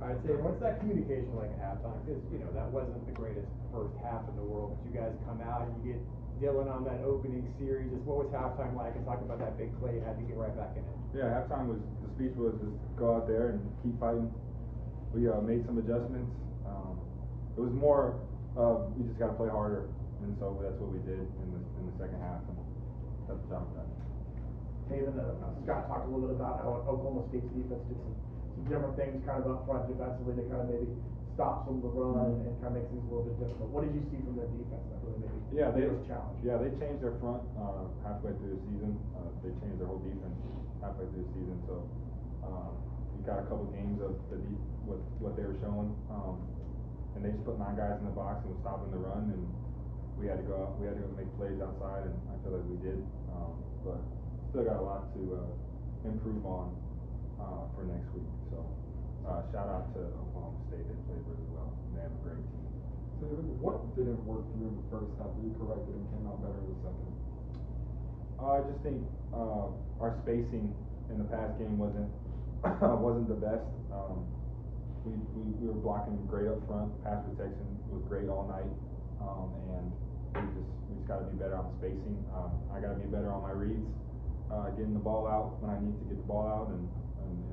I'd say, what's that communication like at halftime? Because, that wasn't the greatest first half in the world, but you guys come out and you get Dylan on that opening series. Just what was halftime like? And talk about that big play you had to get right back in it. Yeah, halftime the speech was just go out there and keep fighting. We made some adjustments. It was more we just got to play harder, and so that's what we did in the second half, and got the job done. Tayven, Scott talked a little bit about how Oklahoma State's defense did some different things kind of up front defensively to kind of maybe stop some of the run and kind of make things a little bit difficult. What did you see from their defense that really maybe was a challenge? Yeah, they changed their front halfway through the season. They changed their whole defense halfway through the season. So we got a couple games of what they were showing, and they just put 9 guys in the box and was stopping the run, and we had to go out. We had to go make plays outside, and I feel like we did. But still got a lot to improve on for next week. So shout out to Oklahoma State. They played really well. They have a great team. So what didn't work for you in the first half that you corrected and came out better in the second? I just think our spacing in the pass game wasn't the best. We were blocking great up front. Pass protection was great all night, and we just got to be better on spacing. I got to be better on my reads, getting the ball out when I need to get the ball out, and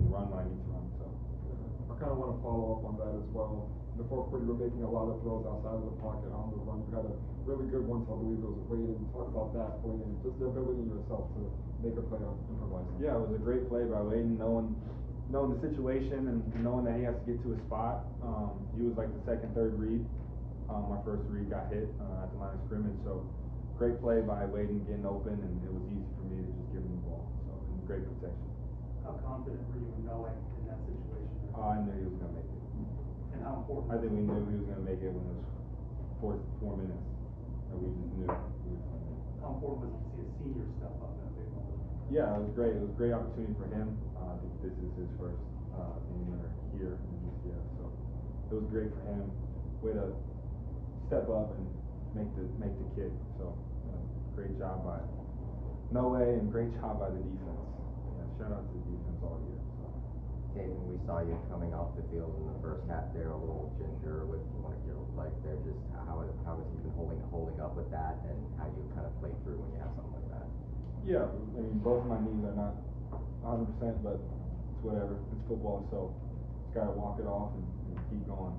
run when I need to run. So I kind of want to follow up on that as well. In the fourth quarter, you were making a lot of throws outside of the pocket on the run. You had a really good one, so I believe it was weighted. Talk about that for you, and just the ability yourself to make a play on improvising. Yeah, it was a great play by Layden, knowing the situation and knowing that he has to get to a spot. He was like the second, third read. My first read got hit at the line of scrimmage. So great play by Layden getting open, and it was easy for me to just give him the ball. So and great protection. How confident were you in knowing in that situation? I knew he was going to make it. And how important? I think we knew he was going to make it when it was 4 minutes. And we just knew he was going to make it. How important was it to see a senior step up in a big moment? Yeah, it was great. It was a great opportunity for him. I think this is his first game here in UCF, so it was great for him. Way to step up and make the kick. So great job by Noe and great job by the defense. Yeah, shout out to the defense all year. So. Tayven, we saw you coming off the field in the first half there, a little ginger with one of your legs there. Just how has he been holding up with that, and how you kind of play through when you have something like that? Yeah, I mean both of my knees are not 100%, but it's whatever. It's football, so just gotta walk it off and keep going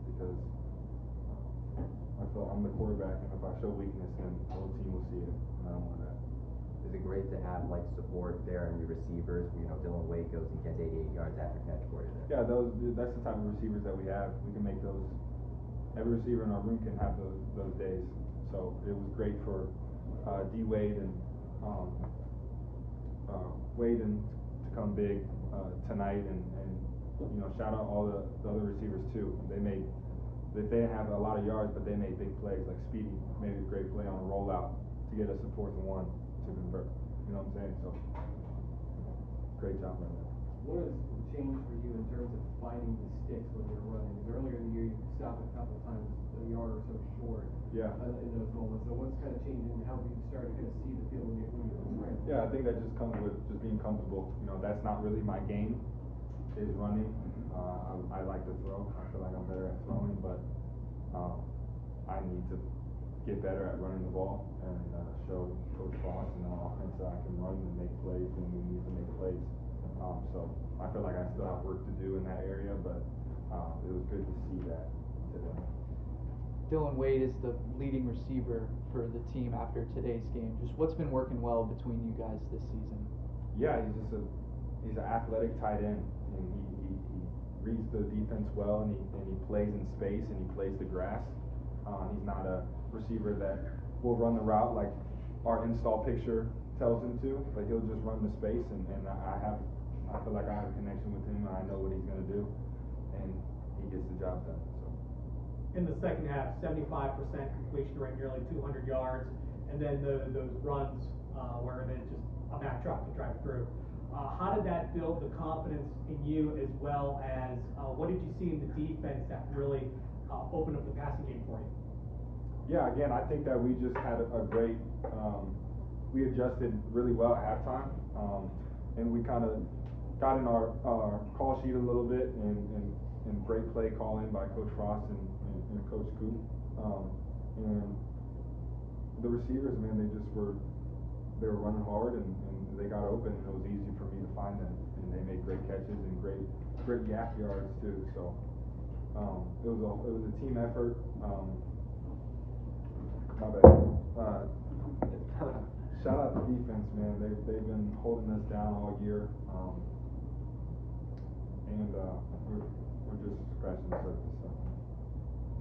because I feel I'm the quarterback, and if I show weakness, then the whole team will see it, and I don't want that. Is it great to have support there and your receivers? Dylan Wade goes and gets 88 yards after catch for you there. Yeah, that's the type of receivers that we have. We can make those. Every receiver in our room can have those days. So it was great for D Wade and Wade to come big tonight, and shout out all the other receivers too. They didn't have a lot of yards, but they made big plays. Like Speedy made a great play on a rollout to get us a 4th and 1 to convert. You know what I'm saying? So great job by that. What has changed for you in terms of finding the sticks when you're running? Earlier in the year, you could stop a couple times a yard or so short. Yeah. In those moments. So what's kind of changing? How have you started to kind of see the field when you're running? Yeah, I think that just comes with just being comfortable. That's not really my game, is running. I like to throw. I feel like I'm better at throwing, but I need to get better at running the ball and show Coach Foss and our offense that I can run and make plays when we need to make plays. So I feel like I still have work to do in that area, but it was good to see that today. Dylan Wade is the leading receiver for the team after today's game. Just what's been working well between you guys this season? Yeah, he's an athletic tight end, and he reads the defense well, and he plays in space, and he plays the grass. He's not a receiver that will run the route like our install picture tells him to, but he'll just run the space, and I feel like I have a connection with him, and I know what he's going to do, and he gets the job done. So. In the second half, 75% completion rate, nearly 200 yards, and then those runs where it's just a backdrop to drive through. How did that build the confidence in you, as well as what did you see in the defense that really opened up the passing game for you? Yeah, again, I think that we just had a great, we adjusted really well at halftime, and we kind of got in our call sheet a little bit and great play calling by Coach Frost and Coach Coop. And the receivers, man, they were running hard and they got open, and it was easy for me to find them, and they made great catches and great yak yards too. So it was a team effort. My bad. Shout out to defense, man. They've been holding us down all year, and we're just scratching the surface. So.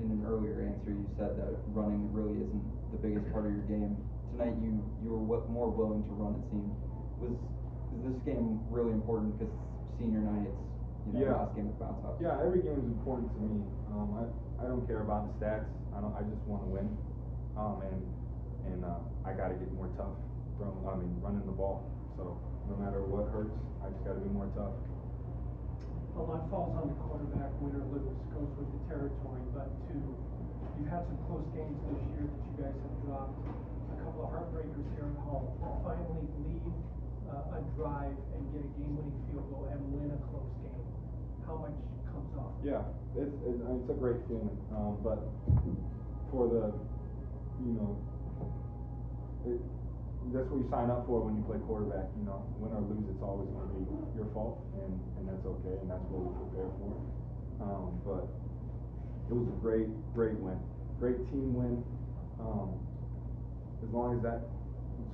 In an earlier answer, you said that running really isn't the biggest part of your game. Tonight, you were more willing to run. It seemed. Is this game really important because senior night? It's last game of bounce house. Yeah, every game is important to me. I don't care about the stats. I just want to win. And I got to get more tough running the ball. So no matter what hurts, I just got to be more tough. A lot falls on the quarterback, win or lose, goes with the territory, but you've had some close games this year that you guys have dropped, a couple of heartbreakers here at home. To finally lead a drive and get a game-winning field goal and win a close game, how much comes off? Yeah, it's a great feeling, but for the, that's what you sign up for when you play quarterback. Win or lose, it's always going to be your fault, and that's okay, and that's what we prepare for. But it was a great win, great team win. As long as that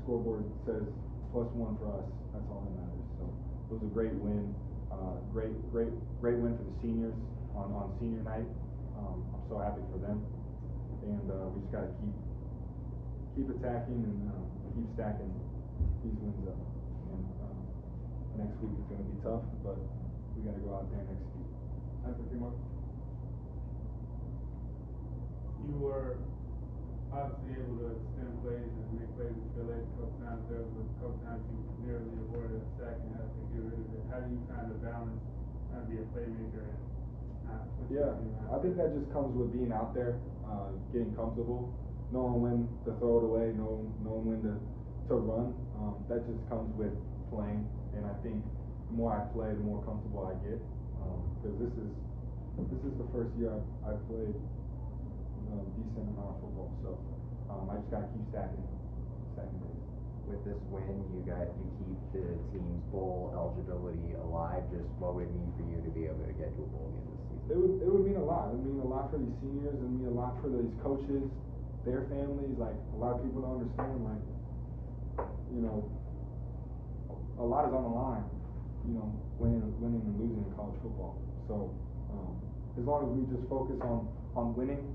scoreboard says +1 for us, that's all that matters. So it was a great win, great win for the seniors on senior night. I'm so happy for them, and we just got to keep attacking and keep stacking these wins up. And next week is going to be tough, but we got to go out there and execute. You were obviously able to extend plays and make plays with your legs a couple times. There was a couple times you nearly avoided a sack and had to get rid of it. How do you kind of balance trying to be a playmaker and not put your team out? I think that just comes with being out there, getting comfortable, knowing when to throw it away, knowing when to run. That just comes with playing, and I think the more I play, the more comfortable I get. Because this is the first year I've played decent amount of football, so I just gotta keep stacking days. With this win, you keep the team's bowl eligibility alive. Just what would it mean for you to be able to get to a bowl game this season? It would mean a lot. It would mean a lot for these seniors. It would mean a lot for these coaches, their families. Like, a lot of people don't understand. Like, a lot is on the line. Winning and losing in college football. So as long as we just focus on winning,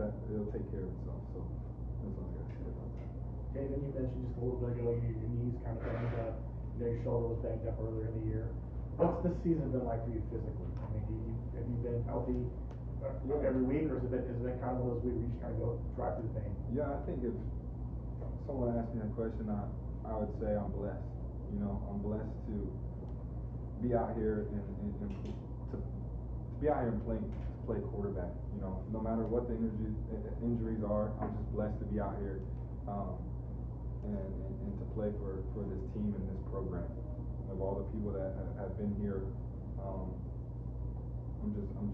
that it'll take care of itself. So that's all I got to say about that. Tayven, you mentioned just a little bit ago your knees kind of banged up. Your shoulder was banged up earlier in the year. What's this season been like for you physically? I mean, have you been healthy every week, or has it been kind of one of those weeks where you just kind of go drive through the pain? Yeah, I think if someone asked me that question, I would say I'm blessed. I'm blessed to be out here and to be out here and play quarterback. No matter what the injuries are, I'm just blessed to be out here and to play for this team and this program. Of all the people that have been here, I'm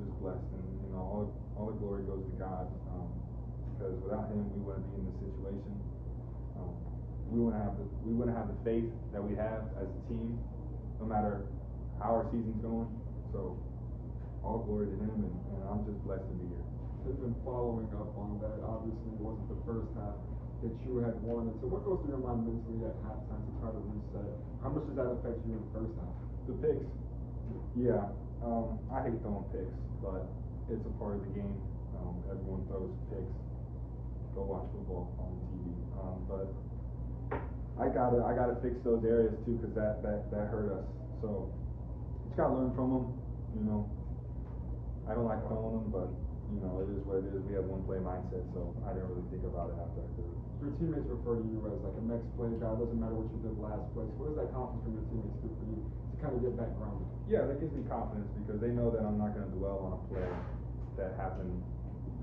just blessed, and all the glory goes to God, because without Him we wouldn't be in this situation. We wouldn't have the faith that we have as a team, no matter how our season's going. So all glory to Him, and I'm just blessed to be here. Even following up on that, obviously it wasn't the first half that you had won. And so what goes through your mind mentally at halftime to try to reset? How much does that affect you in the first half? The picks. Yeah. I hate throwing picks, but it's a part of the game. Everyone throws picks. Go watch football on TV. But I gotta fix those areas too, because that hurt us. So just gotta learn from them. I don't like throwing them, but it is what it is. We have one play mindset, so I didn't really think about it after I threw it. Your teammates refer to you as like a next play guy. It doesn't matter what you did last play. So what does that confidence from your teammates do for you to kind of get back grounded? Yeah, that gives me confidence because they know that I'm not going to dwell on a play that happened,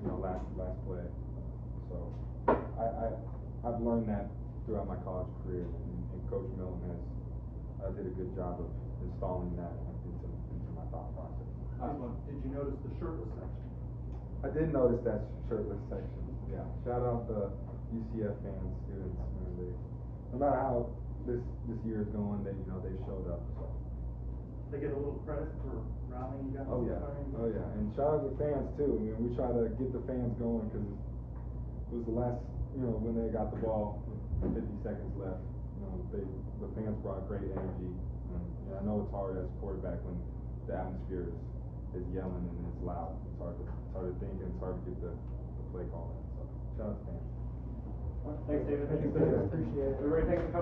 last play. So I've learned that throughout my college career, and Coach Millen did a good job of installing that into my thought process. Last one, did you notice the shirtless section? I did notice that shirtless section. Yeah. Shout out the UCF fans, students, man. No matter how this year is going, they showed up. So. They get a little credit for rallying you guys? Oh yeah. Oh yeah. And shout out to the fans too. I mean, we try to get the fans going because it was the last, when they got the ball, 50 seconds left. The fans brought great energy. And I know it's hard as a quarterback when the atmosphere is yelling and it's loud. It's hard to think and it's hard to get the play call in. So shout out to fans. Thanks, David. Thanks, David. Appreciate it. Everybody, thanks for coming.